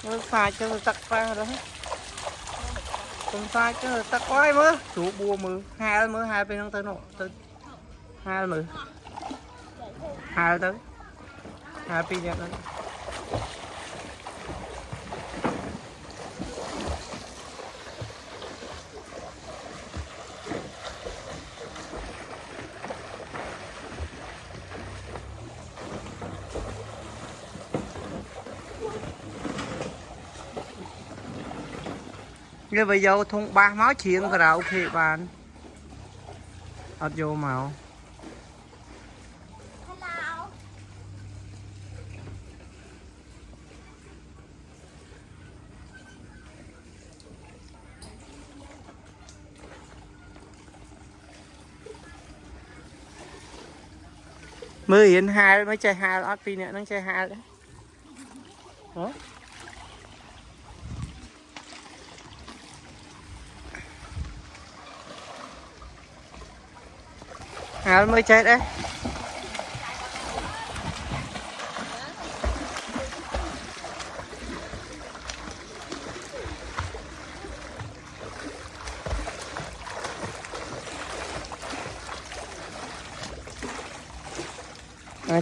Nó pha cho tắc pha đó không pha cho tắc quái mơ chủ bùa mơ hai bên không tới nọ tới hai mơ hai tới hai pin nhặt đó như bây giờ thùng ba máu chuyện cái nào ok bạn ở vô màu mới hiện hai mới chơi hai ở pin này nó chơi hai đấy đó hai mới chơi đấy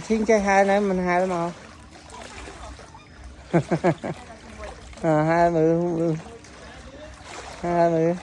xin chơi hai nữa mình hai màu hai mươi hai mươi